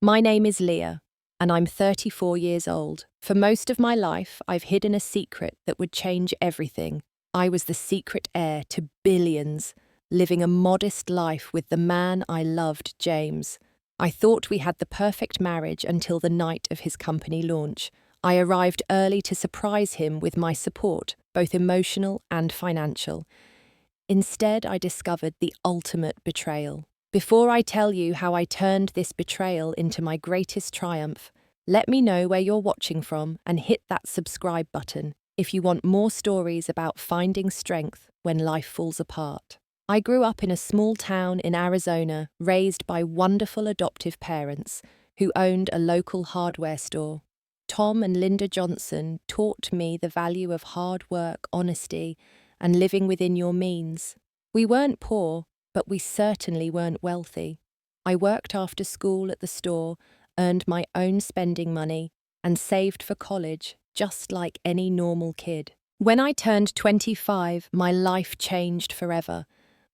My name is Leah, and I'm 34 years old. For most of my life, I've hidden a secret that would change everything. I was the secret heir to billions, living a modest life with the man I loved, James. I thought we had the perfect marriage until the night of his company launch. I arrived early to surprise him with my support, both emotional and financial. Instead, I discovered the ultimate betrayal. Before I tell you how I turned this betrayal into my greatest triumph, let me know where you're watching from and hit that subscribe button if you want more stories about finding strength when life falls apart. I grew up in a small town in Arizona, raised by wonderful adoptive parents who owned a local hardware store. Tom and Linda Johnson taught me the value of hard work, honesty, and living within your means. We weren't poor, but we certainly weren't wealthy. I worked after school at the store, earned my own spending money, and saved for college, just like any normal kid. When I turned 25, my life changed forever.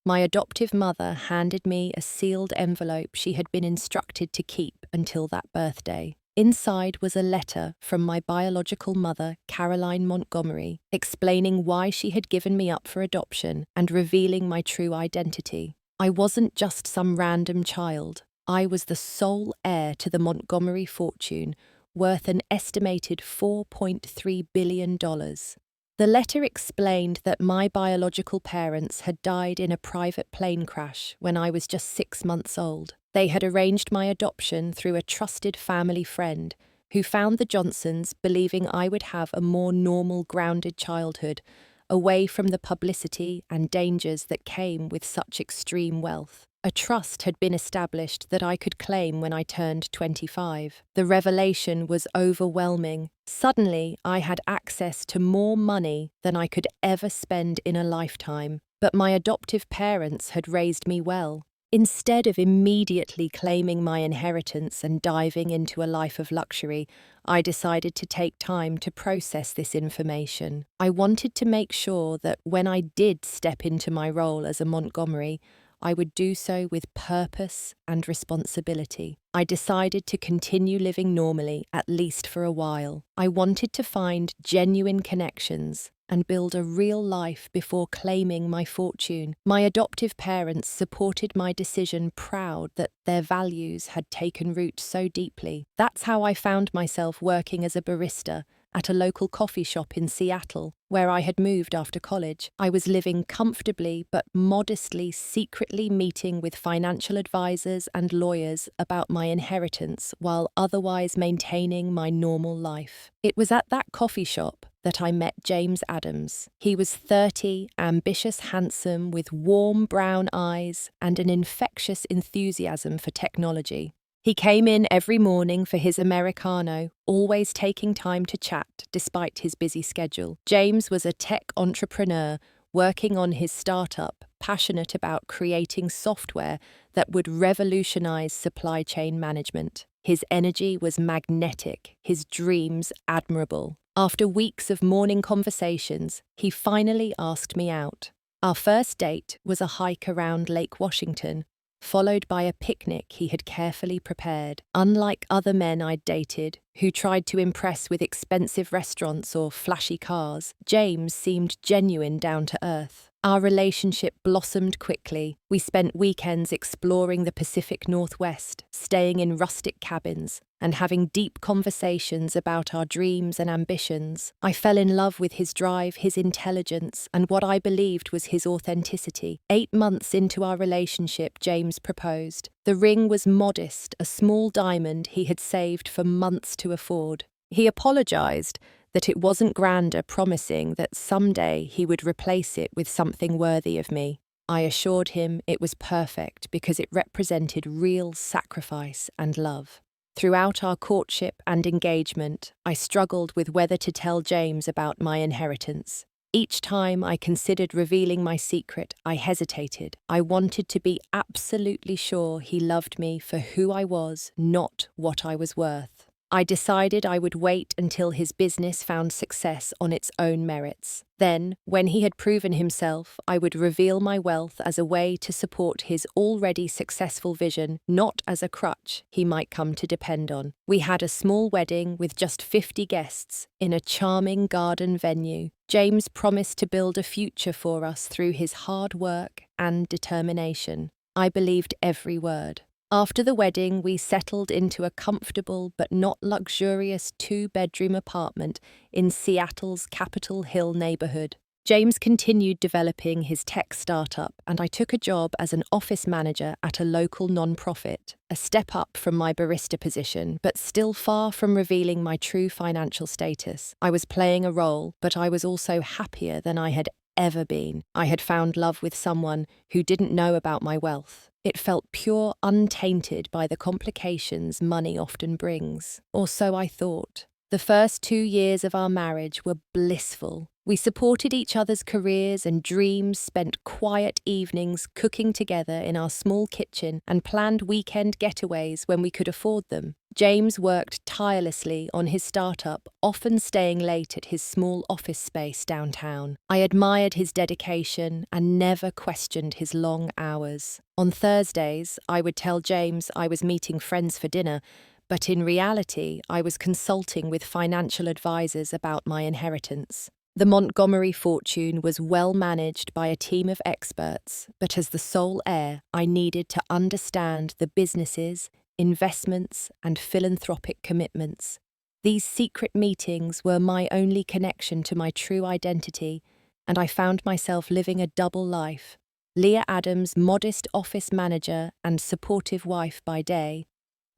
My adoptive mother handed me a sealed envelope she had been instructed to keep until that birthday. Inside was a letter from my biological mother, Caroline Montgomery, explaining why she had given me up for adoption and revealing my true identity. I wasn't just some random child. I was the sole heir to the Montgomery fortune, worth an estimated $4.3 billion. The letter explained that my biological parents had died in a private plane crash when I was just 6 months old. They had arranged my adoption through a trusted family friend who found the Johnsons believing I would have a more normal, grounded childhood, away from the publicity and dangers that came with such extreme wealth. A trust had been established that I could claim when I turned 25. The revelation was overwhelming. Suddenly, I had access to more money than I could ever spend in a lifetime. But my adoptive parents had raised me well. Instead of immediately claiming my inheritance and diving into a life of luxury, I decided to take time to process this information. I wanted to make sure that when I did step into my role as a Montgomery, I would do so with purpose and responsibility. I decided to continue living normally, at least for a while. I wanted to find genuine connections and build a real life before claiming my fortune. My adoptive parents supported my decision, proud that their values had taken root so deeply. That's how I found myself working as a barista at a local coffee shop in Seattle, where I had moved after college. I was living comfortably but modestly, secretly meeting with financial advisors and lawyers about my inheritance while otherwise maintaining my normal life. It was at that coffee shop that I met James Adams. He was 30, ambitious, handsome, with warm brown eyes and an infectious enthusiasm for technology. He came in every morning for his Americano, always taking time to chat despite his busy schedule. James was a tech entrepreneur working on his startup, passionate about creating software that would revolutionize supply chain management. His energy was magnetic, his dreams admirable. After weeks of morning conversations, he finally asked me out. Our first date was a hike around Lake Washington, followed by a picnic he had carefully prepared. Unlike other men I'd dated, who tried to impress with expensive restaurants or flashy cars, James seemed genuine, down to earth. Our relationship blossomed quickly. We spent weekends exploring the Pacific Northwest, staying in rustic cabins, and having deep conversations about our dreams and ambitions. I fell in love with his drive, his intelligence, and what I believed was his authenticity. 8 months into our relationship, James proposed. The ring was modest, a small diamond he had saved for months to afford. He apologized that it wasn't grander, promising that someday he would replace it with something worthy of me. I assured him it was perfect because it represented real sacrifice and love. Throughout our courtship and engagement, I struggled with whether to tell James about my inheritance. Each time I considered revealing my secret, I hesitated. I wanted to be absolutely sure he loved me for who I was, not what I was worth. I decided I would wait until his business found success on its own merits. Then, when he had proven himself, I would reveal my wealth as a way to support his already successful vision, not as a crutch he might come to depend on. We had a small wedding with just 50 guests in a charming garden venue. James promised to build a future for us through his hard work and determination. I believed every word. After the wedding, we settled into a comfortable but not luxurious 2-bedroom apartment in Seattle's Capitol Hill neighborhood. James continued developing his tech startup, and I took a job as an office manager at a local nonprofit, a step up from my barista position, but still far from revealing my true financial status. I was playing a role, but I was also happier than I had ever been. I had found love with someone who didn't know about my wealth. It felt pure, untainted by the complications money often brings. Or so I thought. The first 2 years of our marriage were blissful. We supported each other's careers and dreams, spent quiet evenings cooking together in our small kitchen, and planned weekend getaways when we could afford them. James worked tirelessly on his startup, often staying late at his small office space downtown. I admired his dedication and never questioned his long hours. On Thursdays, I would tell James I was meeting friends for dinner, but in reality, I was consulting with financial advisors about my inheritance. The Montgomery fortune was well managed by a team of experts, but as the sole heir, I needed to understand the businesses, investments, and philanthropic commitments. These secret meetings were my only connection to my true identity, and I found myself living a double life. Leah Adams, modest office manager and supportive wife by day,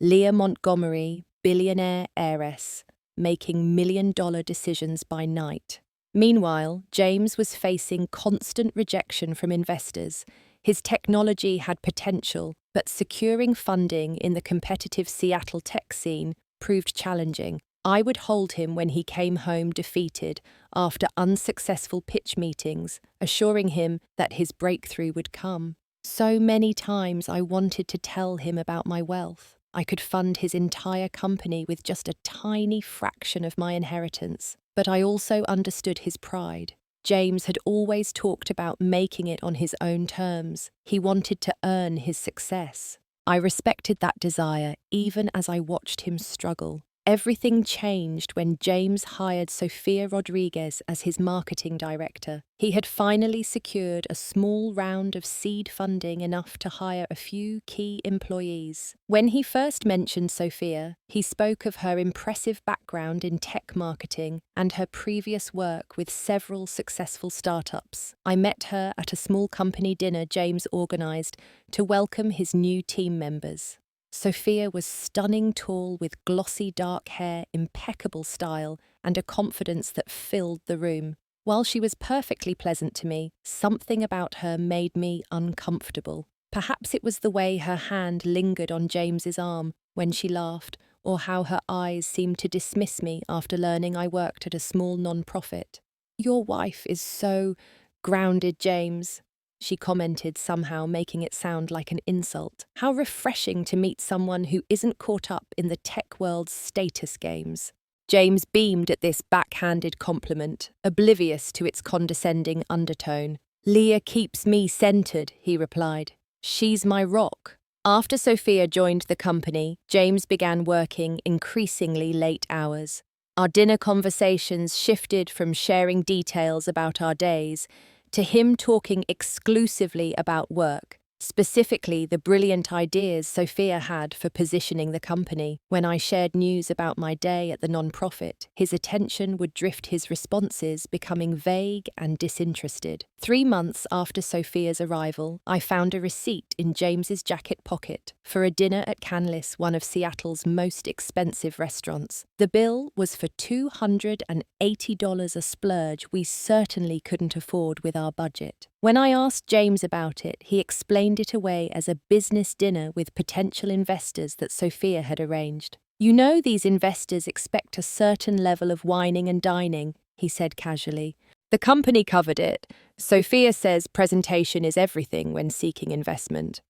Leah Montgomery, billionaire heiress, making million-dollar decisions by night. Meanwhile, James was facing constant rejection from investors. His technology had potential, but securing funding in the competitive Seattle tech scene proved challenging. I would hold him when he came home defeated after unsuccessful pitch meetings, assuring him that his breakthrough would come. So many times I wanted to tell him about my wealth. I could fund his entire company with just a tiny fraction of my inheritance. But I also understood his pride. James had always talked about making it on his own terms. He wanted to earn his success. I respected that desire even as I watched him struggle. Everything changed when James hired Sophia Rodriguez as his marketing director. He had finally secured a small round of seed funding enough to hire a few key employees. When he first mentioned Sophia, he spoke of her impressive background in tech marketing and her previous work with several successful startups. I met her at a small company dinner James organized to welcome his new team members. Sophia was stunning tall with glossy dark hair, impeccable style, and a confidence that filled the room. While she was perfectly pleasant to me, something about her made me uncomfortable. Perhaps it was the way her hand lingered on James's arm when she laughed, or how her eyes seemed to dismiss me after learning I worked at a small non-profit. "Your wife is so grounded, James," she commented, somehow making it sound like an insult. "How refreshing to meet someone who isn't caught up in the tech world's status games." James beamed at this backhanded compliment, oblivious to its condescending undertone. "Leah keeps me centered," he replied. "She's my rock." After Sophia joined the company, James began working increasingly late hours. Our dinner conversations shifted from sharing details about our days to him talking exclusively about work, specifically the brilliant ideas Sophia had for positioning the company. When I shared news about my day at the nonprofit, his attention would drift, his responses becoming vague and disinterested. 3 months after Sophia's arrival, I found a receipt in James's jacket pocket for a dinner at Canlis, one of Seattle's most expensive restaurants. The bill was for $280, a splurge we certainly couldn't afford with our budget. When I asked James about it, he explained it away as a business dinner with potential investors that Sophia had arranged. "You know, these investors expect a certain level of wining and dining," he said casually. "The company covered it. Sophia says presentation is everything when seeking investment."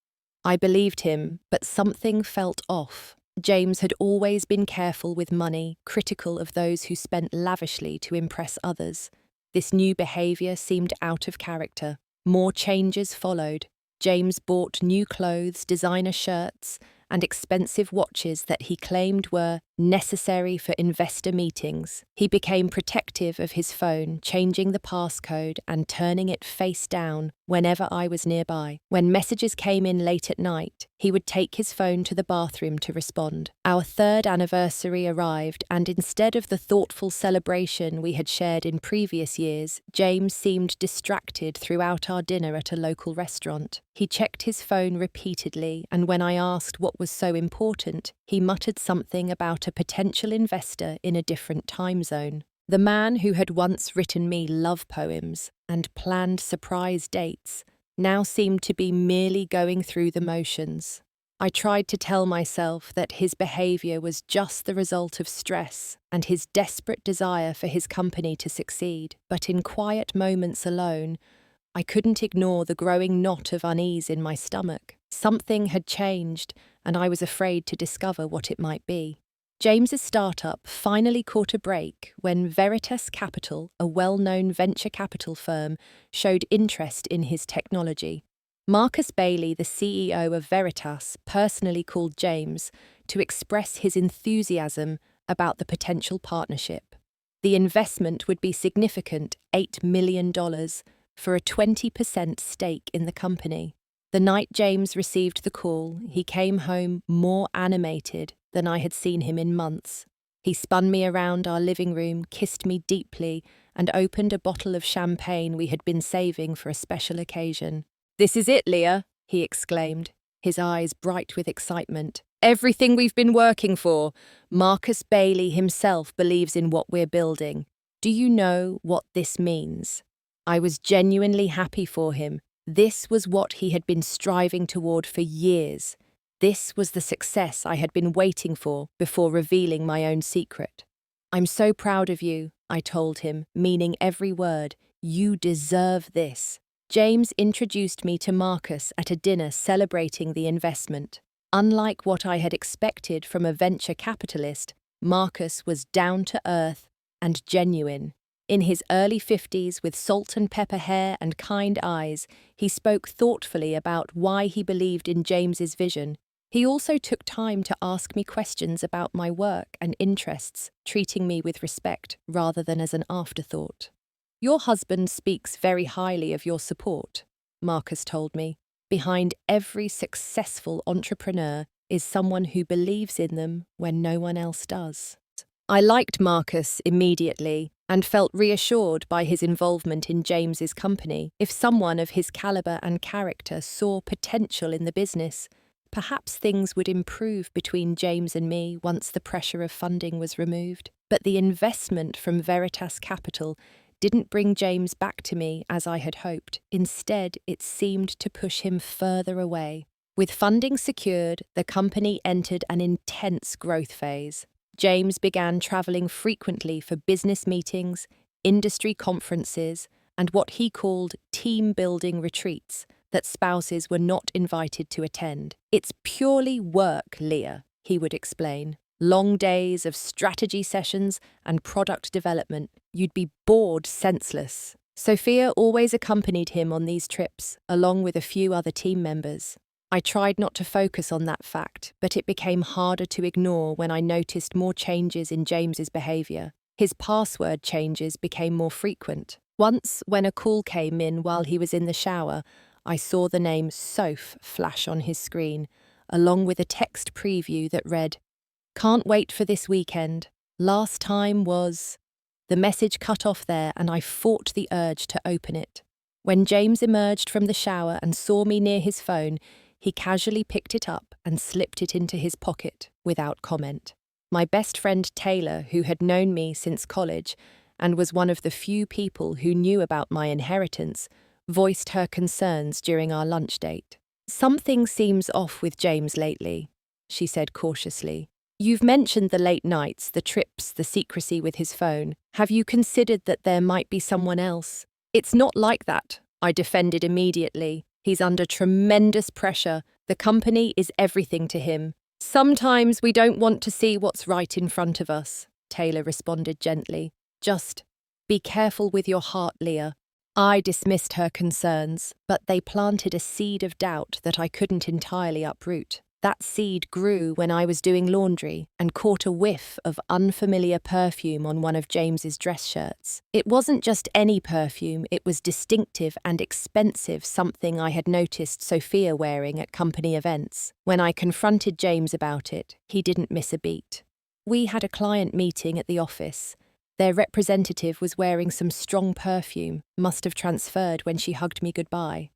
I believed him, but something felt off. James had always been careful with money, critical of those who spent lavishly to impress others. This new behaviour seemed out of character. More changes followed. James bought new clothes, designer shirts, and expensive watches that he claimed were necessary for investor meetings. He became protective of his phone, changing the passcode and turning it face down whenever I was nearby. When messages came in late at night, he would take his phone to the bathroom to respond. Our third anniversary arrived, and instead of the thoughtful celebration we had shared in previous years, James seemed distracted throughout our dinner at a local restaurant. He checked his phone repeatedly, and when I asked what was so important, he muttered something about a potential investor in a different time zone. The man who had once written me love poems and planned surprise dates now seemed to be merely going through the motions. I tried to tell myself that his behaviour was just the result of stress and his desperate desire for his company to succeed, but in quiet moments alone, I couldn't ignore the growing knot of unease in my stomach. Something had changed, and I was afraid to discover what it might be. James's startup finally caught a break when Veritas Capital, a well-known venture capital firm, showed interest in his technology. Marcus Bailey, the CEO of Veritas, personally called James to express his enthusiasm about the potential partnership. The investment would be significant, $8 million, for a 20% stake in the company. The night James received the call, he came home more animated than I had seen him in months. He spun me around our living room, kissed me deeply, and opened a bottle of champagne we had been saving for a special occasion. "This is it, Leah," he exclaimed, his eyes bright with excitement. "Everything we've been working for. Marcus Bailey himself believes in what we're building. Do you know what this means?" I was genuinely happy for him. This was what he had been striving toward for years. This was the success I had been waiting for before revealing my own secret. "I'm so proud of you," I told him, meaning every word. "You deserve this." James introduced me to Marcus at a dinner celebrating the investment. Unlike what I had expected from a venture capitalist, Marcus was down to earth and genuine. In his early 50s, with salt and pepper hair and kind eyes, he spoke thoughtfully about why he believed in James's vision. He also took time to ask me questions about my work and interests, treating me with respect rather than as an afterthought. "Your husband speaks very highly of your support," Marcus told me. "Behind every successful entrepreneur is someone who believes in them when no one else does." I liked Marcus immediately and felt reassured by his involvement in James's company. If someone of his caliber and character saw potential in the business, perhaps things would improve between James and me once the pressure of funding was removed. But the investment from Veritas Capital didn't bring James back to me as I had hoped. Instead, it seemed to push him further away. With funding secured, the company entered an intense growth phase. James began traveling frequently for business meetings, industry conferences, and what he called team-building retreats that spouses were not invited to attend. "It's purely work, Leah," he would explain. "Long days of strategy sessions and product development. You'd be bored senseless." Sophia always accompanied him on these trips, along with a few other team members. I tried not to focus on that fact, but it became harder to ignore when I noticed more changes in James's behaviour. His password changes became more frequent. Once, when a call came in while he was in the shower, I saw the name Soph flash on his screen, along with a text preview that read, "Can't wait for this weekend. Last time was..." The message cut off there, and I fought the urge to open it. When James emerged from the shower and saw me near his phone, he casually picked it up and slipped it into his pocket without comment. My best friend Taylor, who had known me since college and was one of the few people who knew about my inheritance, voiced her concerns during our lunch date. "Something seems off with James lately," she said cautiously. "You've mentioned the late nights, the trips, the secrecy with his phone. Have you considered that there might be someone else?" "It's not like that," I defended immediately. "He's under tremendous pressure. The company is everything to him. Sometimes we don't want to see what's right in front of us, Taylor responded gently. Just be careful with your heart, Leah. I dismissed her concerns, but they planted a seed of doubt that I couldn't entirely uproot. That seed grew when I was doing laundry and caught a whiff of unfamiliar perfume on one of James's dress shirts. It wasn't just any perfume, it was distinctive and expensive, something I had noticed Sophia wearing at company events. When I confronted James about it, he didn't miss a beat. We had a client meeting at the office. Their representative was wearing some strong perfume, must have transferred when she hugged me goodbye.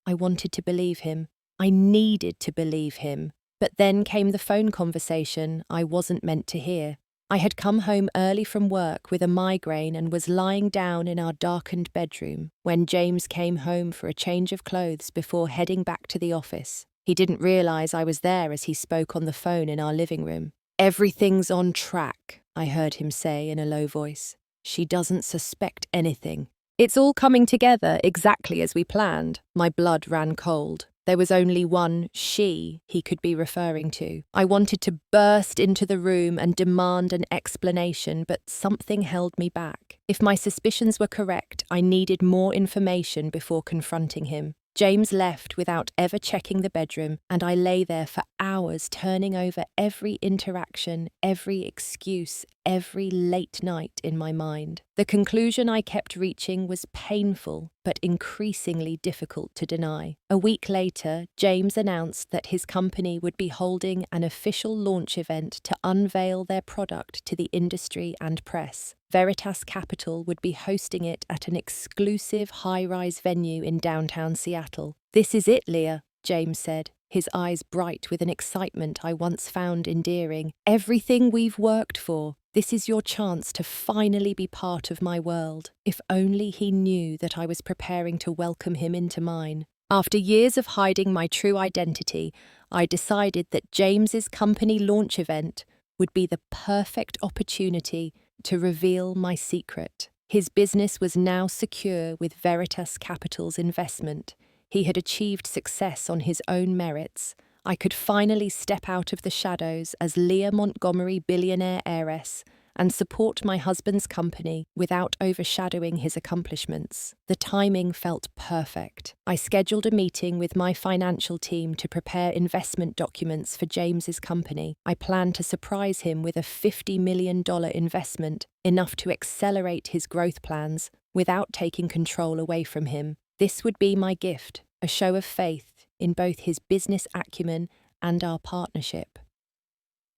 I wanted to believe him. I needed to believe him. But then came the phone conversation I wasn't meant to hear. I had come home early from work with a migraine and was lying down in our darkened bedroom when James came home for a change of clothes before heading back to the office. He didn't realize I was there as he spoke on the phone in our living room. "Everything's on track," I heard him say in a low voice. "She doesn't suspect anything." "It's all coming together exactly as we planned." My blood ran cold. There was only one she he could be referring to. I wanted to burst into the room and demand an explanation, but something held me back. If my suspicions were correct, I needed more information before confronting him. James left without ever checking the bedroom, and I lay there for hours turning over every interaction, every excuse, every late night in my mind. The conclusion I kept reaching was painful, but increasingly difficult to deny. A week later, James announced that his company would be holding an official launch event to unveil their product to the industry and press. Veritas Capital would be hosting it at an exclusive high-rise venue in downtown Seattle. "This is it, Leah," James said, his eyes bright with an excitement I once found endearing. "Everything we've worked for. This is your chance to finally be part of my world." If only he knew that I was preparing to welcome him into mine. After years of hiding my true identity, I decided that James's company launch event would be the perfect opportunity to reveal my secret. His business was now secure with Veritas Capital's investment. He had achieved success on his own merits. I could finally step out of the shadows as Leah Montgomery, billionaire heiress, and support my husband's company without overshadowing his accomplishments. The timing felt perfect. I scheduled a meeting with my financial team to prepare investment documents for James's company. I planned to surprise him with a $50 million investment, enough to accelerate his growth plans without taking control away from him. This would be my gift, a show of faith in both his business acumen and our partnership.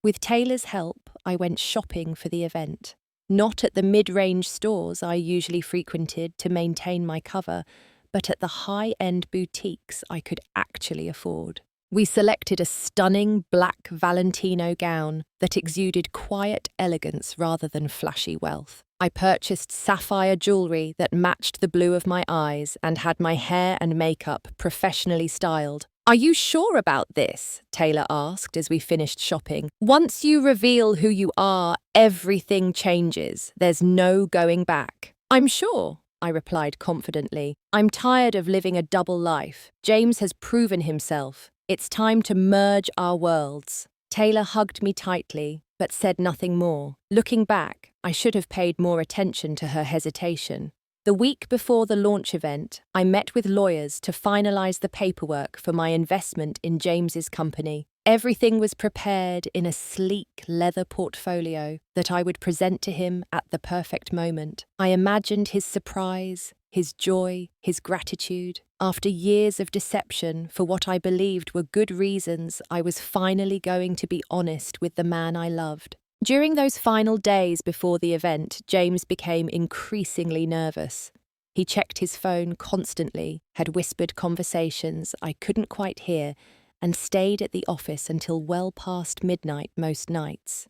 With Taylor's help, I went shopping for the event. Not at the mid-range stores I usually frequented to maintain my cover, but at the high-end boutiques I could actually afford. We selected a stunning black Valentino gown that exuded quiet elegance rather than flashy wealth. I purchased sapphire jewelry that matched the blue of my eyes and had my hair and makeup professionally styled. "Are you sure about this?" Taylor asked as we finished shopping. "Once you reveal who you are, everything changes. There's no going back." "I'm sure," I replied confidently. "I'm tired of living a double life. James has proven himself. It's time to merge our worlds." Taylor hugged me tightly, but said nothing more. Looking back, I should have paid more attention to her hesitation. The week before the launch event, I met with lawyers to finalize the paperwork for my investment in James's company. Everything was prepared in a sleek leather portfolio that I would present to him at the perfect moment. I imagined his surprise, his joy, his gratitude. After years of deception for what I believed were good reasons, I was finally going to be honest with the man I loved. During those final days before the event, James became increasingly nervous. He checked his phone constantly, had whispered conversations I couldn't quite hear, and stayed at the office until well past midnight most nights.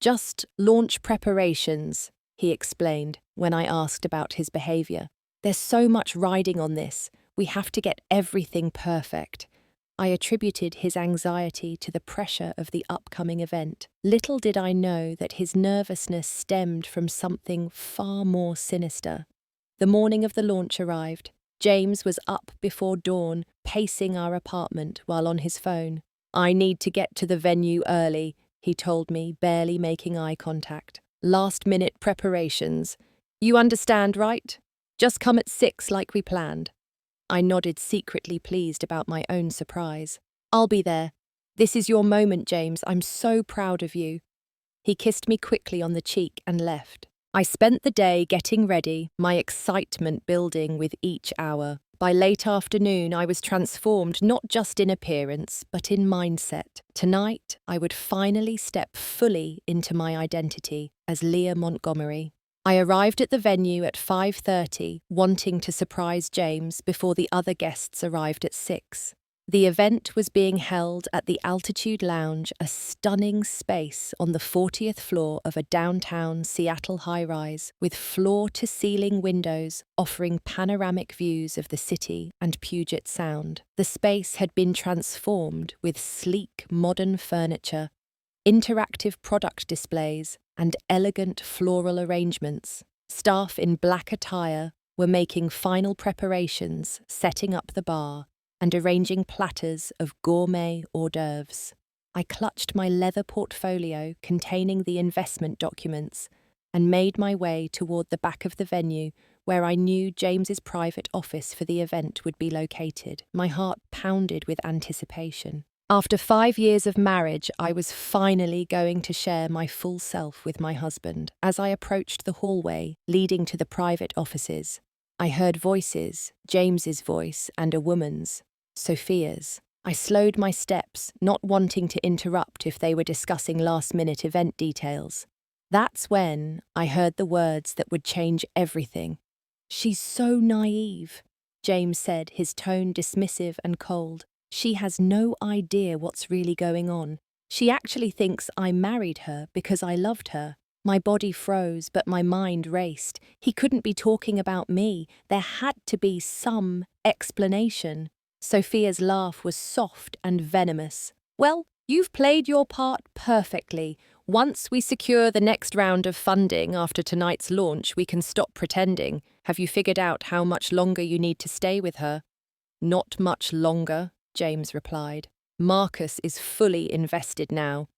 "Just launch preparations," he explained when I asked about his behavior. "There's so much riding on this. We have to get everything perfect." I attributed his anxiety to the pressure of the upcoming event. Little did I know that his nervousness stemmed from something far more sinister. The morning of the launch arrived. James was up before dawn, pacing our apartment while on his phone. I need to get to the venue early, he told me, barely making eye contact. Last-minute preparations. You understand, right? Just come at 6 like we planned. I nodded, secretly pleased about my own surprise. I'll be there. This is your moment, James. I'm so proud of you. He kissed me quickly on the cheek and left. I spent the day getting ready, my excitement building with each hour. By late afternoon, I was transformed not just in appearance, but in mindset. Tonight, I would finally step fully into my identity as Leah Montgomery. I arrived at the venue at 5:30, wanting to surprise James before the other guests arrived at 6. The event was being held at the Altitude Lounge, a stunning space on the 40th floor of a downtown Seattle high-rise, with floor-to-ceiling windows offering panoramic views of the city and Puget Sound. The space had been transformed with sleek, modern furniture, interactive product displays, and elegant floral arrangements. Staff in black attire were making final preparations, setting up the bar, and arranging platters of gourmet hors d'oeuvres. I clutched my leather portfolio containing the investment documents and made my way toward the back of the venue where I knew James's private office for the event would be located. My heart pounded with anticipation. After 5 years of marriage, I was finally going to share my full self with my husband. As I approached the hallway leading to the private offices, I heard voices, James's voice and a woman's, Sophia's. I slowed my steps, not wanting to interrupt if they were discussing last-minute event details. That's when I heard the words that would change everything. "She's so naive," James said, his tone dismissive and cold. "She has no idea what's really going on. She actually thinks I married her because I loved her." My body froze, but my mind raced. He couldn't be talking about me. There had to be some explanation. Sophia's laugh was soft and venomous. "Well, you've played your part perfectly. Once we secure the next round of funding after tonight's launch, we can stop pretending. Have you figured out how much longer you need to stay with her?" "Not much longer," James replied. "Marcus is fully invested now.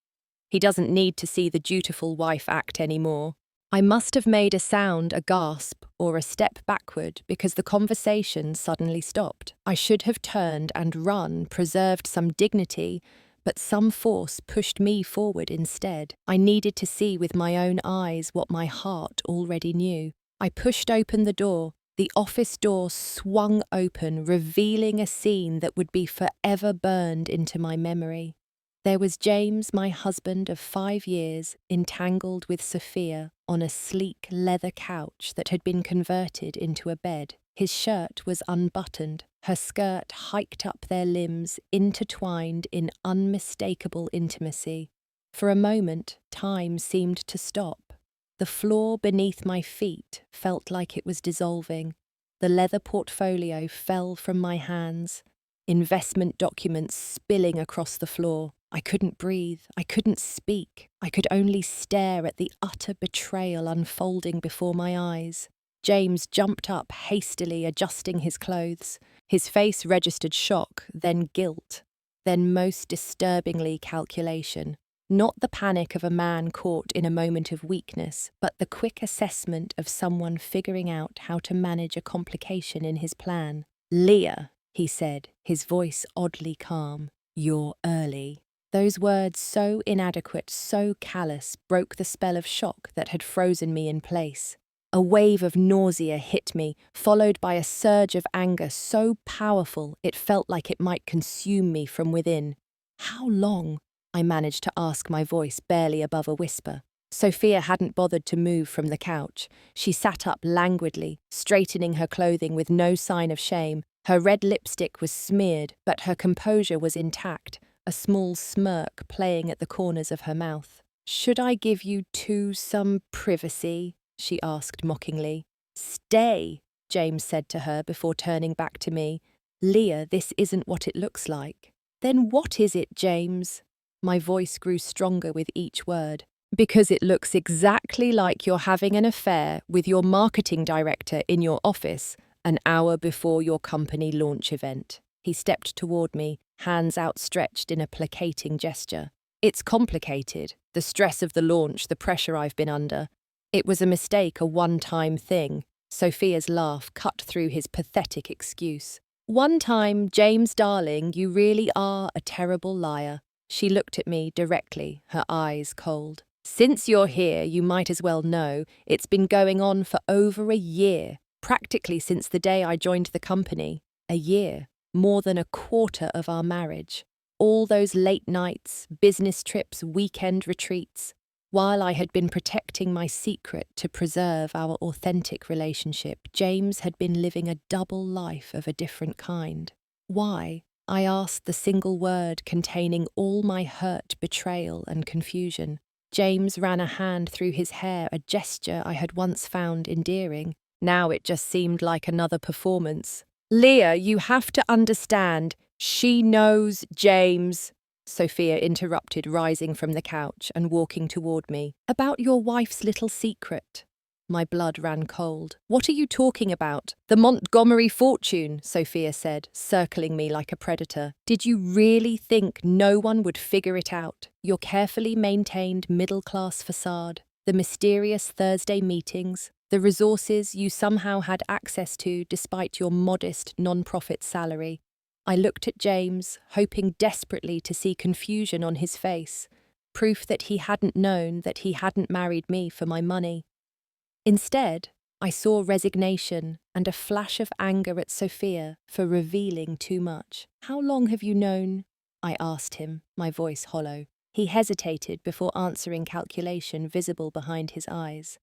He doesn't need to see the dutiful wife act anymore." I must have made a sound, a gasp, or a step backward because the conversation suddenly stopped. I should have turned and run, preserved some dignity, but some force pushed me forward instead. I needed to see with my own eyes what my heart already knew. I pushed open the door. The office door swung open, revealing a scene that would be forever burned into my memory. There was James, my husband of 5 years, entangled with Sophia on a sleek leather couch that had been converted into a bed. His shirt was unbuttoned, her skirt hiked up their limbs, intertwined in unmistakable intimacy. For a moment, time seemed to stop. The floor beneath my feet felt like it was dissolving. The leather portfolio fell from my hands, investment documents spilling across the floor. I couldn't breathe, I couldn't speak, I could only stare at the utter betrayal unfolding before my eyes. James jumped up, hastily adjusting his clothes. His face registered shock, then guilt, then most disturbingly calculation. Not the panic of a man caught in a moment of weakness, but the quick assessment of someone figuring out how to manage a complication in his plan. "Leah," he said, his voice oddly calm, "you're early." Those words, so inadequate, so callous, broke the spell of shock that had frozen me in place. A wave of nausea hit me, followed by a surge of anger so powerful it felt like it might consume me from within. "How long?" I managed to ask, my voice barely above a whisper. Sophia hadn't bothered to move from the couch. She sat up languidly, straightening her clothing with no sign of shame. Her red lipstick was smeared, but her composure was intact, a small smirk playing at the corners of her mouth. "Should I give you two some privacy?" she asked mockingly. "Stay," James said to her before turning back to me. "Leah, this isn't what it looks like." "Then what is it, James?" My voice grew stronger with each word. "Because it looks exactly like you're having an affair with your marketing director in your office an hour before your company launch event." He stepped toward me, hands outstretched in a placating gesture. It's complicated. The stress of the launch, the pressure I've been under. It was a mistake, a one-time thing. Sophia's laugh cut through his pathetic excuse. One time, James darling, you really are a terrible liar. She looked at me directly, her eyes cold. Since you're here, you might as well know it's been going on for over a year, practically since the day I joined the company. A year, more than a quarter of our marriage. All those late nights, business trips, weekend retreats. While I had been protecting my secret to preserve our authentic relationship, James had been living a double life of a different kind. Why? I asked the single word containing all my hurt, betrayal, and confusion. James ran a hand through his hair, a gesture I had once found endearing. Now it just seemed like another performance. Leah, you have to understand. She knows James, Sophia interrupted, rising from the couch and walking toward me. About your wife's little secret. My blood ran cold. What are you talking about? The Montgomery fortune, Sophia said, circling me like a predator. Did you really think no one would figure it out? Your carefully maintained middle-class facade, the mysterious Thursday meetings, the resources you somehow had access to despite your modest non-profit salary. I looked at James, hoping desperately to see confusion on his face, proof that he hadn't known that he hadn't married me for my money. Instead, I saw resignation and a flash of anger at Sophia for revealing too much. How long have you known? I asked him, my voice hollow. He hesitated before answering, calculation visible behind his eyes.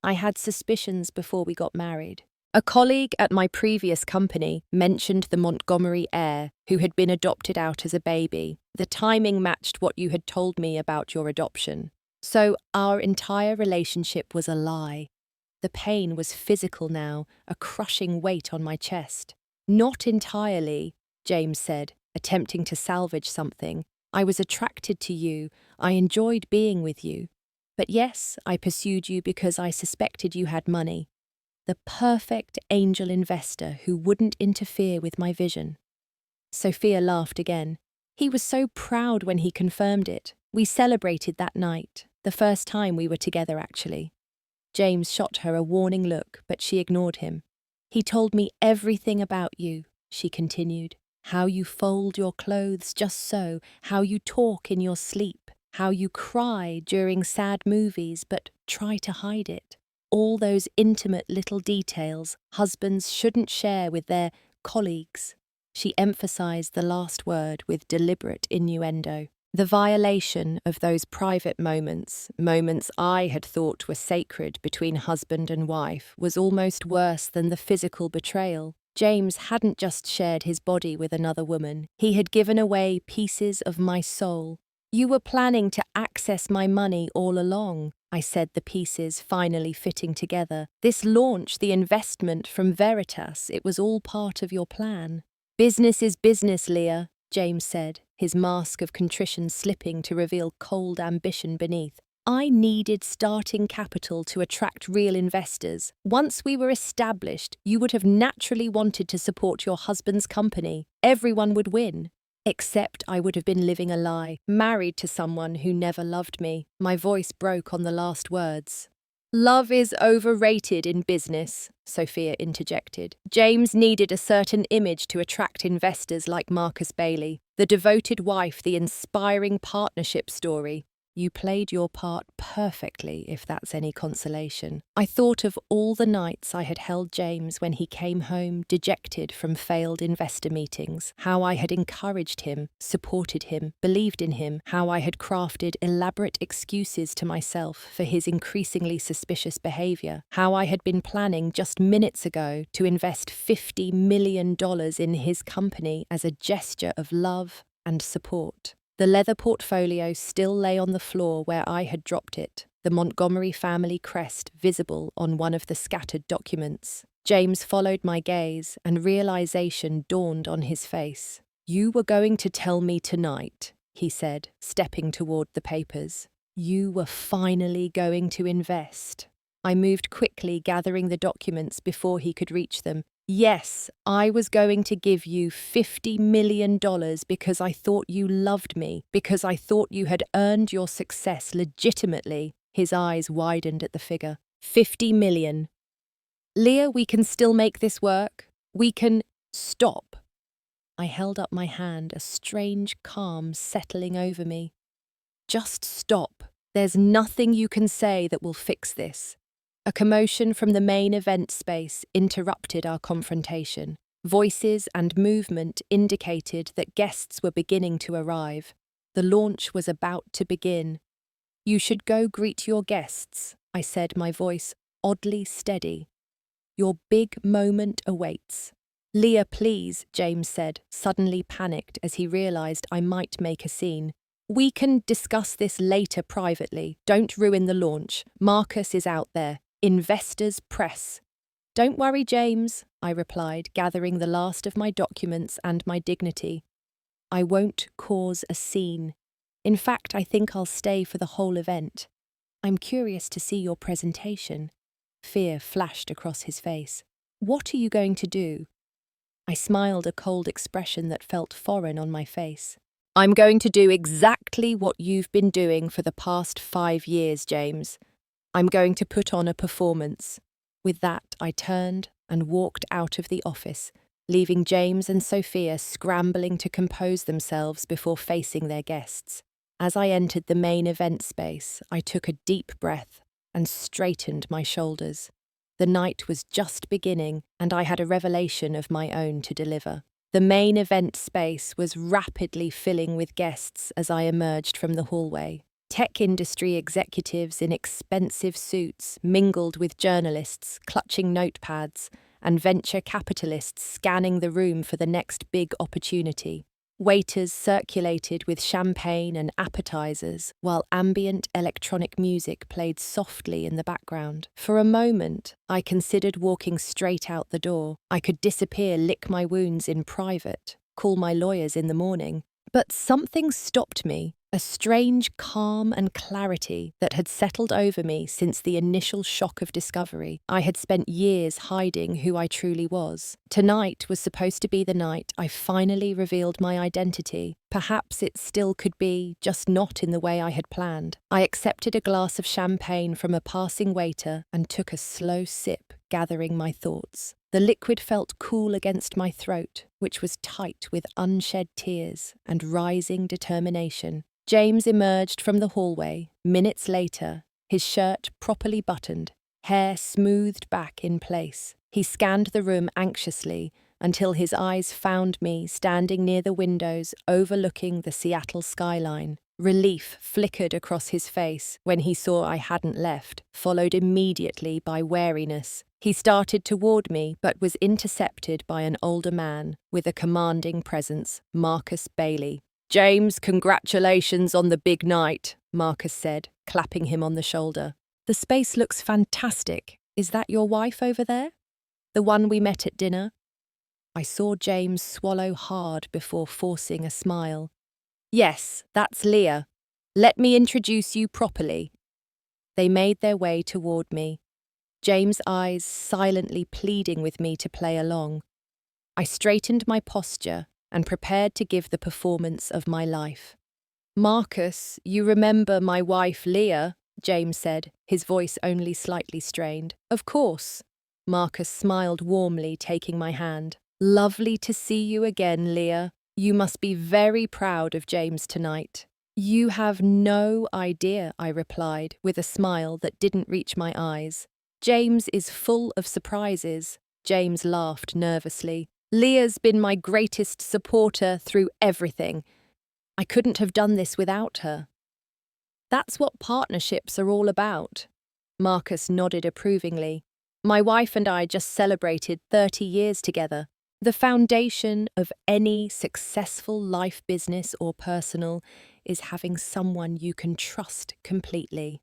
I had suspicions before we got married. A colleague at my previous company mentioned the Montgomery heir who had been adopted out as a baby. The timing matched what you had told me about your adoption. So our entire relationship was a lie. The pain was physical now, a crushing weight on my chest. Not entirely, James said, attempting to salvage something. I was attracted to you. I enjoyed being with you. But yes, I pursued you because I suspected you had money. The perfect angel investor who wouldn't interfere with my vision. Sophia laughed again. He was so proud when he confirmed it. We celebrated that night, the first time we were together actually. James shot her a warning look, but she ignored him. He told me everything about you, she continued. How you fold your clothes just so, how you talk in your sleep, how you cry during sad movies but try to hide it. All those intimate little details husbands shouldn't share with their colleagues. She emphasized the last word with deliberate innuendo. The violation of those private moments I had thought were sacred between husband and wife, was almost worse than the physical betrayal. James hadn't just shared his body with another woman. He had given away pieces of my soul. You were planning to access my money all along, I said, the pieces finally fitting together. This launch, the investment from Veritas, it was all part of your plan. Business is business, Leah, James said, his mask of contrition slipping to reveal cold ambition beneath. I needed starting capital to attract real investors. Once we were established, you would have naturally wanted to support your husband's company. Everyone would win. Except I would have been living a lie, married to someone who never loved me. My voice broke on the last words. Love is overrated in business, Sophia interjected. James needed a certain image to attract investors like Marcus Bailey, the devoted wife, the inspiring partnership story. You played your part perfectly, if that's any consolation. I thought of all the nights I had held James when he came home dejected from failed investor meetings, how I had encouraged him, supported him, believed in him, how I had crafted elaborate excuses to myself for his increasingly suspicious behavior, how I had been planning just minutes ago to invest $50 million in his company as a gesture of love and support. The leather portfolio still lay on the floor where I had dropped it, the Montgomery family crest visible on one of the scattered documents. James followed my gaze, and realization dawned on his face. You were going to tell me tonight, he said, stepping toward the papers. You were finally going to invest. I moved quickly, gathering the documents before he could reach them. Yes, I was going to give you $50 million because I thought you loved me, because I thought you had earned your success legitimately. His eyes widened at the figure. 50 million. Leah, we can still make this work. We can stop. I held up my hand, a strange calm settling over me. Just stop. There's nothing you can say that will fix this. A commotion from the main event space interrupted our confrontation. Voices and movement indicated that guests were beginning to arrive. The launch was about to begin. You should go greet your guests, I said, my voice oddly steady. Your big moment awaits. Leah, please, James said, suddenly panicked as he realized I might make a scene. We can discuss this later privately. Don't ruin the launch. Marcus is out there. Investors press. Don't worry, James, I replied, gathering the last of my documents and my dignity. I won't cause a scene. In fact, I think I'll stay for the whole event. I'm curious to see your presentation. Fear flashed across his face. What are you going to do? I smiled, a cold expression that felt foreign on my face. I'm going to do exactly what you've been doing for the past 5 years, James. I'm going to put on a performance. With that, I turned and walked out of the office, leaving James and Sophia scrambling to compose themselves before facing their guests. As I entered the main event space, I took a deep breath and straightened my shoulders. The night was just beginning, and I had a revelation of my own to deliver. The main event space was rapidly filling with guests as I emerged from the hallway. Tech industry executives in expensive suits mingled with journalists clutching notepads and venture capitalists scanning the room for the next big opportunity. Waiters circulated with champagne and appetizers, while ambient electronic music played softly in the background. For a moment, I considered walking straight out the door. I could disappear, lick my wounds in private, call my lawyers in the morning. But something stopped me, a strange calm and clarity that had settled over me since the initial shock of discovery. I had spent years hiding who I truly was. Tonight was supposed to be the night I finally revealed my identity. Perhaps it still could be, just not in the way I had planned. I accepted a glass of champagne from a passing waiter and took a slow sip, gathering my thoughts. The liquid felt cool against my throat, which was tight with unshed tears and rising determination. James emerged from the hallway, minutes later, his shirt properly buttoned, hair smoothed back in place. He scanned the room anxiously until his eyes found me standing near the windows overlooking the Seattle skyline. Relief flickered across his face when he saw I hadn't left, followed immediately by wariness. He started toward me, but was intercepted by an older man with a commanding presence, Marcus Bailey. James, congratulations on the big night, Marcus said, clapping him on the shoulder. The space looks fantastic. Is that your wife over there? The one we met at dinner? I saw James swallow hard before forcing a smile. Yes, that's Leah. Let me introduce you properly. They made their way toward me, James' eyes silently pleading with me to play along. I straightened my posture and prepared to give the performance of my life. Marcus, you remember my wife Leah, James said, his voice only slightly strained. Of course. Marcus smiled warmly, taking my hand. Lovely to see you again, Leah. You must be very proud of James tonight. You have no idea, I replied, with a smile that didn't reach my eyes. James is full of surprises. James laughed nervously. Leah's been my greatest supporter through everything. I couldn't have done this without her. That's what partnerships are all about. Marcus nodded approvingly. My wife and I just celebrated 30 years together. The foundation of any successful life, business, or personal is having someone you can trust completely.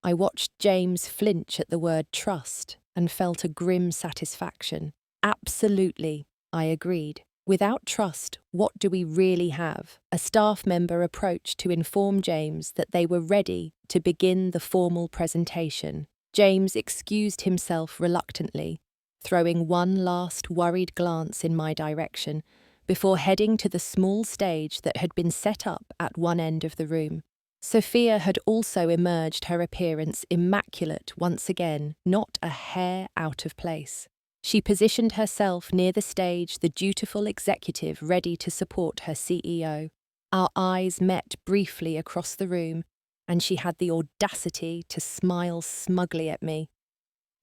I watched James flinch at the word trust and felt a grim satisfaction. Absolutely, I agreed. Without trust, what do we really have? A staff member approached to inform James that they were ready to begin the formal presentation. James excused himself reluctantly. throwing one last worried glance in my direction before heading to the small stage that had been set up at one end of the room. Sophia had also emerged, her appearance immaculate once again, not a hair out of place. She positioned herself near the stage, the dutiful executive ready to support her CEO. Our eyes met briefly across the room, and she had the audacity to smile smugly at me.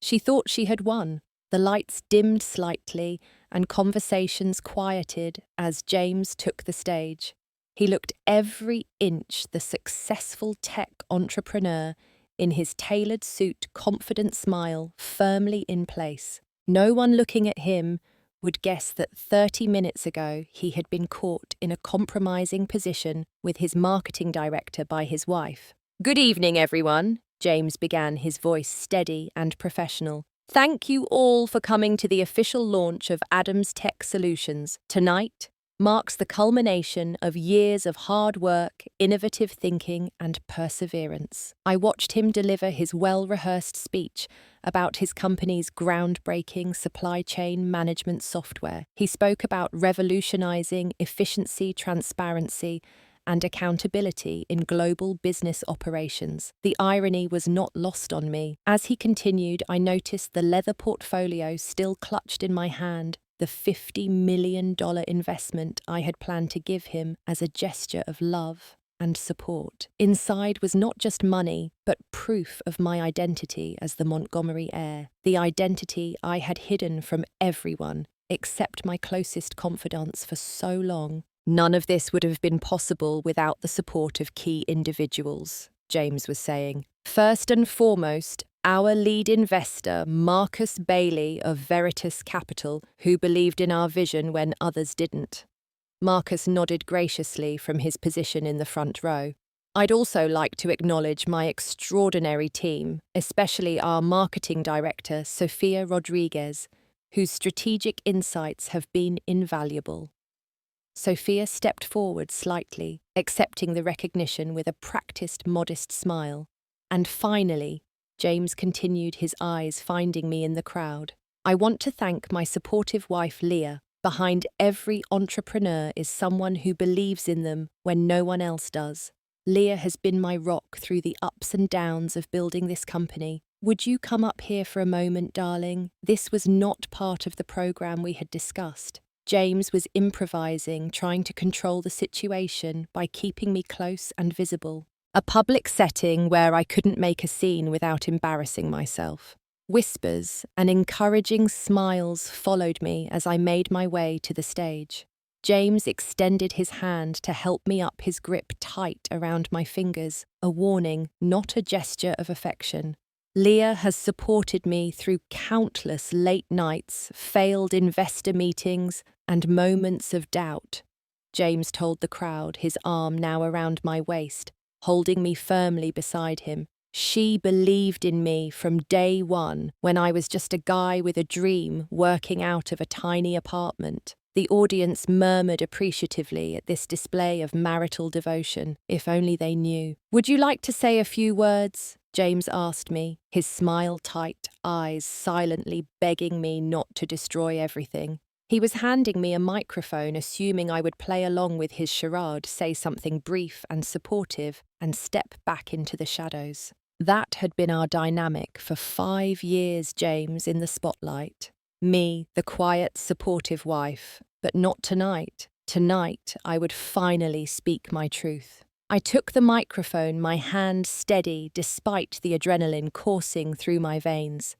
She thought she had won. The lights dimmed slightly, and conversations quieted as James took the stage. He looked every inch the successful tech entrepreneur, in his tailored suit, confident smile firmly in place. No one looking at him would guess that 30 minutes ago he had been caught in a compromising position with his marketing director by his wife. "Good evening, everyone," James began, his voice steady and professional. "Thank you all for coming to the official launch of Adams Tech Solutions. Tonight marks the culmination of years of hard work, innovative thinking, and perseverance." I watched him deliver his well-rehearsed speech about his company's groundbreaking supply chain management software. He spoke about revolutionizing efficiency, transparency, and accountability in global business operations. The irony was not lost on me. As he continued, I noticed the leather portfolio still clutched in my hand, the $50 million investment I had planned to give him as a gesture of love and support. Inside was not just money, but proof of my identity as the Montgomery heir, the identity I had hidden from everyone except my closest confidants for so long. None of this would have been possible without the support of key individuals, James was saying. First and foremost, our lead investor, Marcus Bailey of Veritas Capital, who believed in our vision when others didn't. Marcus nodded graciously from his position in the front row. I'd also like to acknowledge my extraordinary team, especially our marketing director, Sophia Rodriguez, whose strategic insights have been invaluable. Sophia stepped forward slightly, accepting the recognition with a practiced, modest smile. And finally, James continued, his eyes finding me in the crowd. I want to thank my supportive wife, Leah. Behind every entrepreneur is someone who believes in them when no one else does. Leah has been my rock through the ups and downs of building this company. Would you come up here for a moment, darling? This was not part of the program we had discussed. James was improvising, trying to control the situation by keeping me close and visible. A public setting where I couldn't make a scene without embarrassing myself. Whispers and encouraging smiles followed me as I made my way to the stage. James extended his hand to help me up, his grip tight around my fingers, a warning, not a gesture of affection. Leah has supported me through countless late nights, failed investor meetings, and moments of doubt, James told the crowd, his arm now around my waist, holding me firmly beside him. She believed in me from day one, when I was just a guy with a dream working out of a tiny apartment. The audience murmured appreciatively at this display of marital devotion, if only they knew. "Would you like to say a few words?" James asked me, his smile tight, eyes silently begging me not to destroy everything. He was handing me a microphone, assuming I would play along with his charade, say something brief and supportive, and step back into the shadows. That had been our dynamic for 5 years, James, in the spotlight. Me, the quiet, supportive wife. But not tonight. Tonight, I would finally speak my truth. I took the microphone, my hand steady despite the adrenaline coursing through my veins.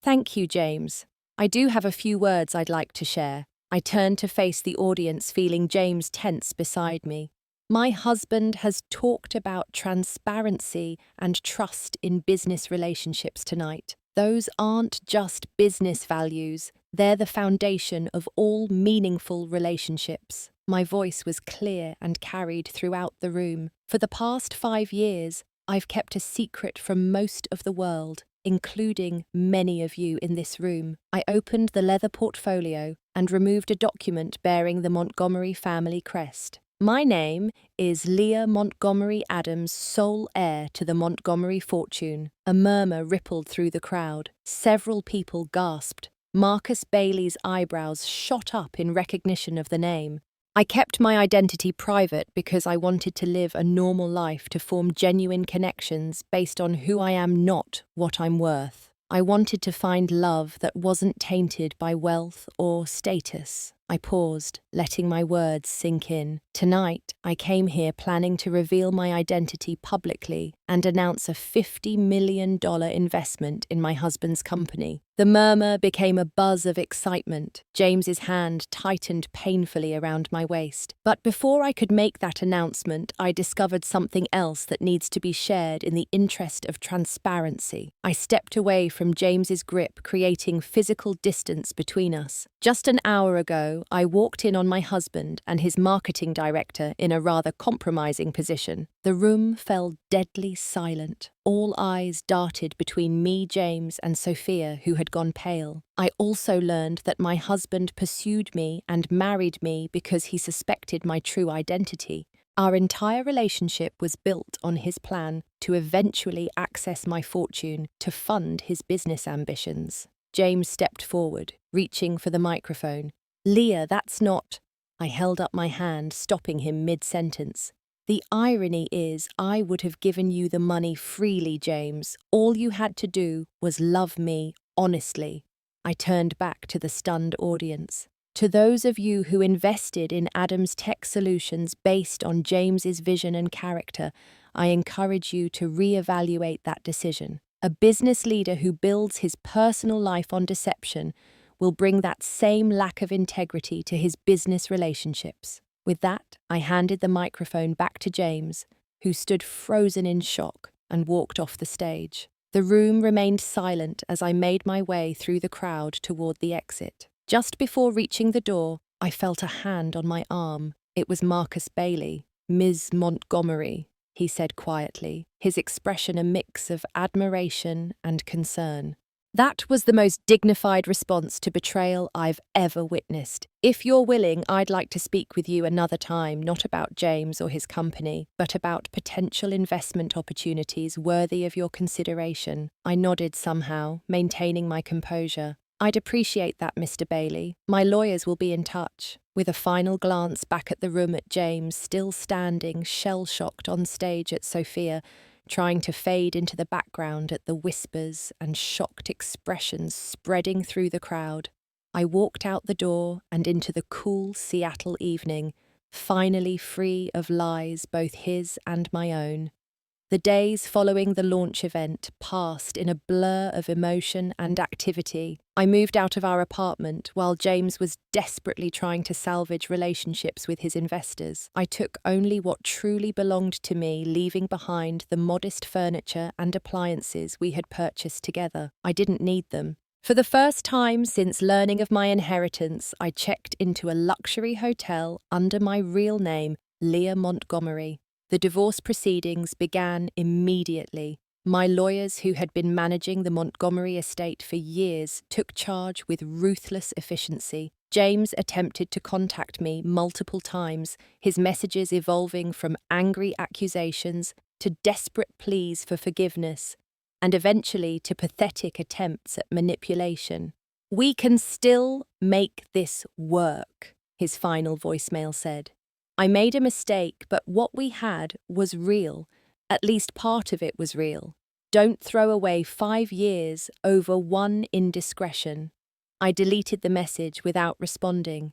"Thank you, James. I do have a few words I'd like to share." I turned to face the audience, feeling James tense beside me. "My husband has talked about transparency and trust in business relationships tonight. Those aren't just business values, they're the foundation of all meaningful relationships." My voice was clear and carried throughout the room. For the past 5 years, I've kept a secret from most of the world, including many of you in this room. I opened the leather portfolio and removed a document bearing the Montgomery family crest. My name is Leah Montgomery Adams, sole heir to the Montgomery fortune. A murmur rippled through the crowd. Several people gasped, Marcus Bailey's eyebrows shot up in recognition of the name. I kept my identity private because I wanted to live a normal life to form genuine connections based on who I am, not what I'm worth. I wanted to find love that wasn't tainted by wealth or status. I paused, letting my words sink in. Tonight, I came here planning to reveal my identity publicly and announce a $50 million investment in my husband's company. The murmur became a buzz of excitement. James's hand tightened painfully around my waist. But before I could make that announcement, I discovered something else that needs to be shared in the interest of transparency. I stepped away from James's grip, creating physical distance between us. Just an hour ago, I walked in on my husband and his marketing director in a rather compromising position. The room fell deadly silent. All eyes darted between me, James, and Sophia, who had gone pale. I also learned that my husband pursued me and married me because he suspected my true identity. Our entire relationship was built on his plan to eventually access my fortune to fund his business ambitions. James stepped forward, reaching for the microphone. "Leah, that's not—" I held up my hand, stopping him mid-sentence. "The irony is, I would have given you the money freely, James. All you had to do was love me honestly." I turned back to the stunned audience. "To those of you who invested in Adam's Tech Solutions based on James's vision and character, I encourage you to reevaluate that decision. A business leader who builds his personal life on deception will bring that same lack of integrity to his business relationships." With that, I handed the microphone back to James, who stood frozen in shock, and walked off the stage. The room remained silent as I made my way through the crowd toward the exit. Just before reaching the door, I felt a hand on my arm. It was Marcus Bailey. "Ms. Montgomery," he said quietly, his expression a mix of admiration and concern. That was the most dignified response to betrayal I've ever witnessed. "If you're willing, I'd like to speak with you another time, not about James or his company, but about potential investment opportunities worthy of your consideration." I nodded somehow, maintaining my composure. "I'd appreciate that, Mr. Bailey. My lawyers will be in touch." With a final glance back at the room at James, still standing, shell-shocked on stage at Sophia, trying to fade into the background at the whispers and shocked expressions spreading through the crowd, I walked out the door and into the cool Seattle evening, finally free of lies, both his and my own. The days following the launch event passed in a blur of emotion and activity. I moved out of our apartment while James was desperately trying to salvage relationships with his investors. I took only what truly belonged to me, leaving behind the modest furniture and appliances we had purchased together. I didn't need them. For the first time since learning of my inheritance, I checked into a luxury hotel under my real name, Leah Montgomery. The divorce proceedings began immediately. My lawyers, who had been managing the Montgomery estate for years, took charge with ruthless efficiency. James attempted to contact me multiple times, his messages evolving from angry accusations to desperate pleas for forgiveness, and eventually to pathetic attempts at manipulation. "We can still make this work," his final voicemail said. "I made a mistake, but what we had was real. At least part of it was real. Don't throw away 5 years over one indiscretion." I deleted the message without responding.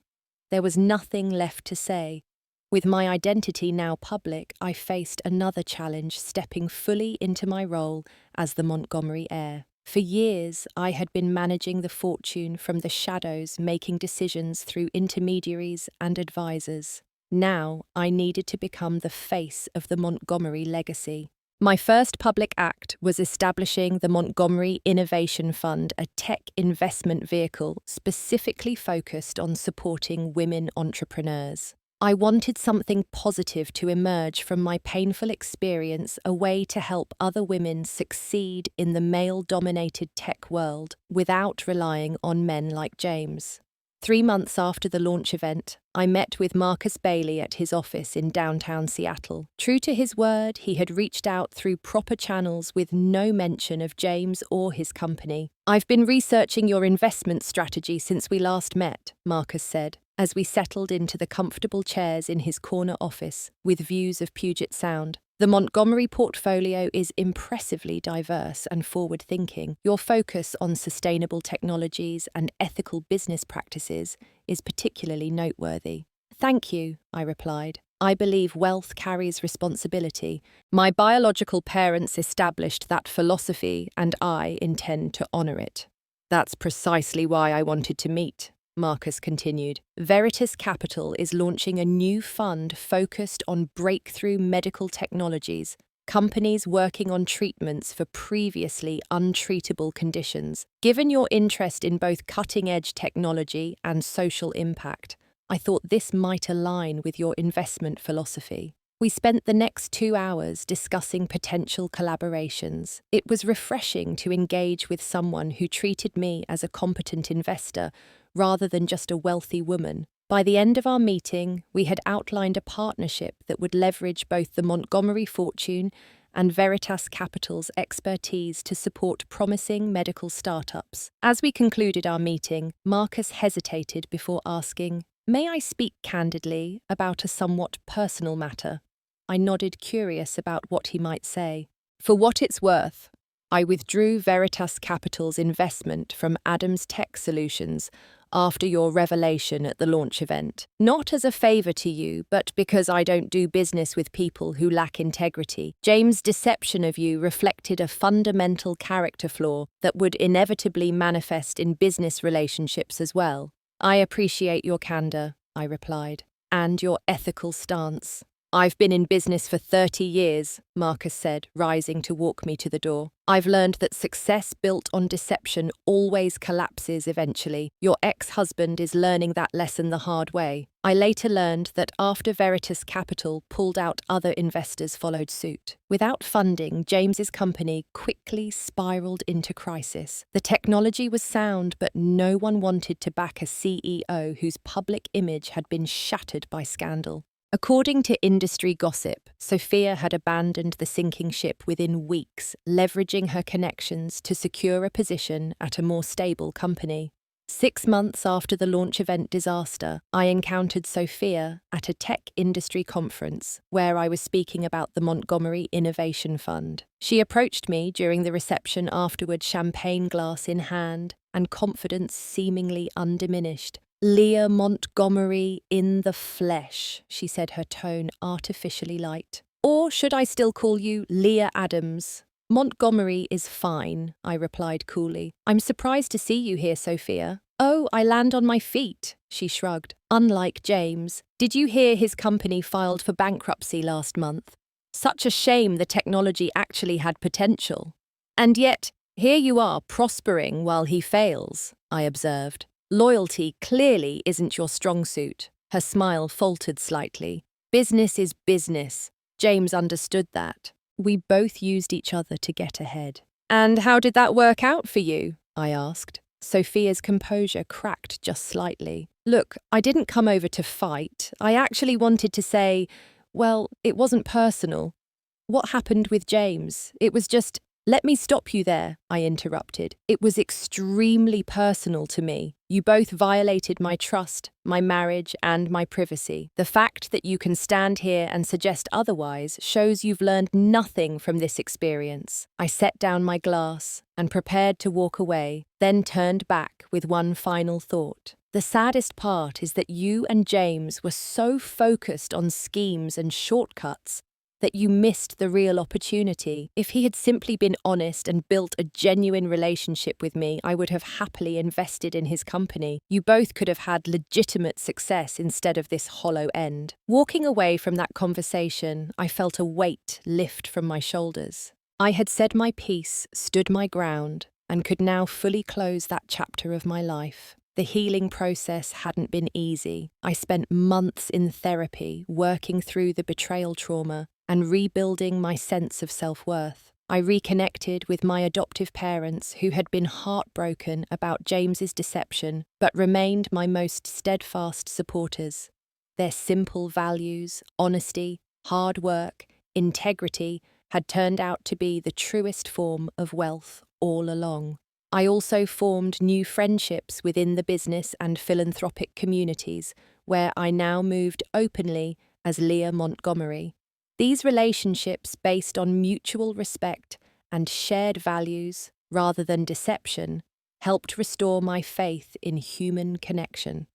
There was nothing left to say. With my identity now public, I faced another challenge, stepping fully into my role as the Montgomery heir. For years, I had been managing the fortune from the shadows, making decisions through intermediaries and advisors. Now, I needed to become the face of the Montgomery legacy. My first public act was establishing the Montgomery Innovation Fund, a tech investment vehicle specifically focused on supporting women entrepreneurs. I wanted something positive to emerge from my painful experience, a way to help other women succeed in the male-dominated tech world without relying on men like James. 3 months after the launch event, I met with Marcus Bailey at his office in downtown Seattle. True to his word, he had reached out through proper channels with no mention of James or his company. "I've been researching your investment strategy since we last met," Marcus said, as we settled into the comfortable chairs in his corner office with views of Puget Sound. "The Montgomery portfolio is impressively diverse and forward-thinking. Your focus on sustainable technologies and ethical business practices is particularly noteworthy." "Thank you," I replied. "I believe wealth carries responsibility. My biological parents established that philosophy, and I intend to honor it." "That's precisely why I wanted to meet," Marcus continued. "Veritas Capital is launching a new fund focused on breakthrough medical technologies, companies working on treatments for previously untreatable conditions. Given your interest in both cutting-edge technology and social impact, I thought this might align with your investment philosophy." We spent the next 2 hours discussing potential collaborations. It was refreshing to engage with someone who treated me as a competent investor rather than just a wealthy woman. By the end of our meeting, we had outlined a partnership that would leverage both the Montgomery fortune and Veritas Capital's expertise to support promising medical startups. As we concluded our meeting, Marcus hesitated before asking, "May I speak candidly about a somewhat personal matter?" I nodded, curious about what he might say. "For what it's worth, I withdrew Veritas Capital's investment from Adams Tech Solutions after your revelation at the launch event. Not as a favor to you, but because I don't do business with people who lack integrity. James' deception of you reflected a fundamental character flaw that would inevitably manifest in business relationships as well." "I appreciate your candor," I replied, "and your ethical stance." "I've been in business for 30 years, Marcus said, rising to walk me to the door. "I've learned that success built on deception always collapses eventually. Your ex-husband is learning that lesson the hard way." I later learned that after Veritas Capital pulled out, other investors followed suit. Without funding, James's company quickly spiraled into crisis. The technology was sound, but no one wanted to back a CEO whose public image had been shattered by scandal. According to industry gossip, Sophia had abandoned the sinking ship within weeks, leveraging her connections to secure a position at a more stable company. 6 months after the launch event disaster, I encountered Sophia at a tech industry conference where I was speaking about the Montgomery Innovation Fund. She approached me during the reception afterward, champagne glass in hand and confidence seemingly undiminished. "Leah Montgomery in the flesh," she said, her tone artificially light. "Or should I still call you Leah Adams?" "Montgomery is fine," I replied coolly. "I'm surprised to see you here, Sophia." "Oh, I land on my feet," she shrugged. "Unlike James. Did you hear his company filed for bankruptcy last month? Such a shame. The technology actually had potential. And yet, here you are prospering while he fails," I observed. "Loyalty clearly isn't your strong suit." Her smile faltered slightly. "Business is business." James understood that. We both used each other to get ahead. "And how did that work out for you?" I asked. Sophia's composure cracked just slightly. "Look, I didn't come over to fight. I actually wanted to say, well, it wasn't personal. What happened with James? It was just—" "Let me stop you there," I interrupted. "It was extremely personal to me. You both violated my trust, my marriage, and my privacy. The fact that you can stand here and suggest otherwise shows you've learned nothing from this experience." I set down my glass and prepared to walk away, then turned back with one final thought. The saddest part is that you and James were so focused on schemes and shortcuts that you missed the real opportunity. If he had simply been honest and built a genuine relationship with me, I would have happily invested in his company. You both could have had legitimate success instead of this hollow end. Walking away from that conversation, I felt a weight lift from my shoulders. I had said my piece, stood my ground, and could now fully close that chapter of my life. The healing process hadn't been easy. I spent months in therapy, working through the betrayal trauma and rebuilding my sense of self-worth. I reconnected with my adoptive parents who had been heartbroken about James's deception, but remained my most steadfast supporters. Their simple values, honesty, hard work, integrity, had turned out to be the truest form of wealth all along. I also formed new friendships within the business and philanthropic communities, where I now moved openly as Leah Montgomery. These relationships, based on mutual respect and shared values rather than deception, helped restore my faith in human connection.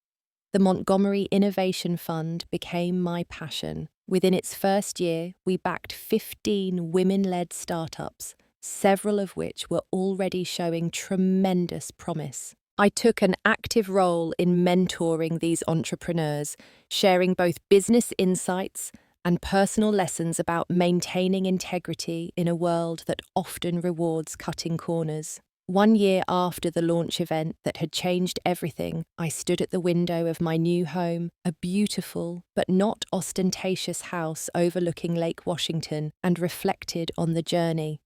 The Montgomery Innovation Fund became my passion. Within its first year, we backed 15 women-led startups, several of which were already showing tremendous promise. I took an active role in mentoring these entrepreneurs, sharing both business insights and personal lessons about maintaining integrity in a world that often rewards cutting corners. 1 year after the launch event that had changed everything, I stood at the window of my new home, a beautiful but not ostentatious house overlooking Lake Washington, and reflected on the journey.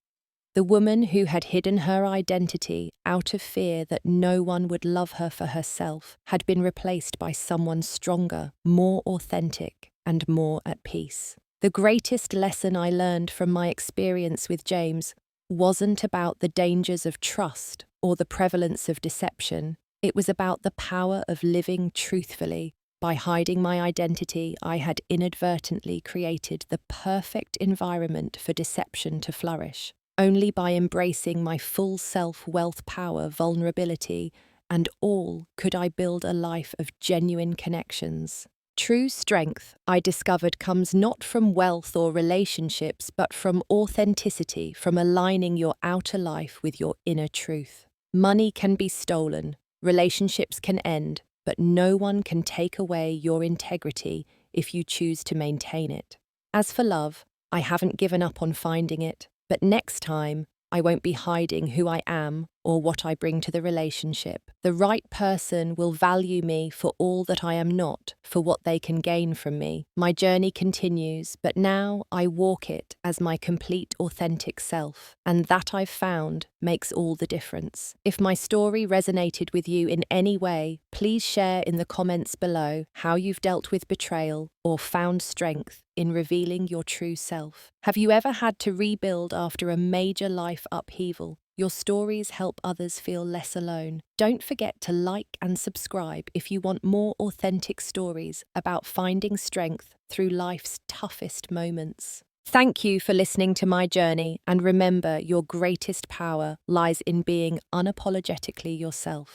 The woman who had hidden her identity out of fear that no one would love her for herself had been replaced by someone stronger, more authentic, and more at peace. The greatest lesson I learned from my experience with James wasn't about the dangers of trust or the prevalence of deception. It was about the power of living truthfully. By hiding my identity, I had inadvertently created the perfect environment for deception to flourish. Only by embracing my full self, wealth, power, vulnerability, and all could I build a life of genuine connections. True strength, I discovered, comes not from wealth or relationships, but from authenticity, from aligning your outer life with your inner truth. Money can be stolen, relationships can end, but no one can take away your integrity if you choose to maintain it. As for love, I haven't given up on finding it, but next time, I won't be hiding who I am or what I bring to the relationship. The right person will value me for all that I am not, for what they can gain from me. My journey continues, but now I walk it as my complete authentic self, and that I've found makes all the difference. If my story resonated with you in any way, please share in the comments below how you've dealt with betrayal or found strength in revealing your true self. Have you ever had to rebuild after a major life upheaval? Your stories help others feel less alone. Don't forget to like and subscribe if you want more authentic stories about finding strength through life's toughest moments. Thank you for listening to my journey, and remember, your greatest power lies in being unapologetically yourself.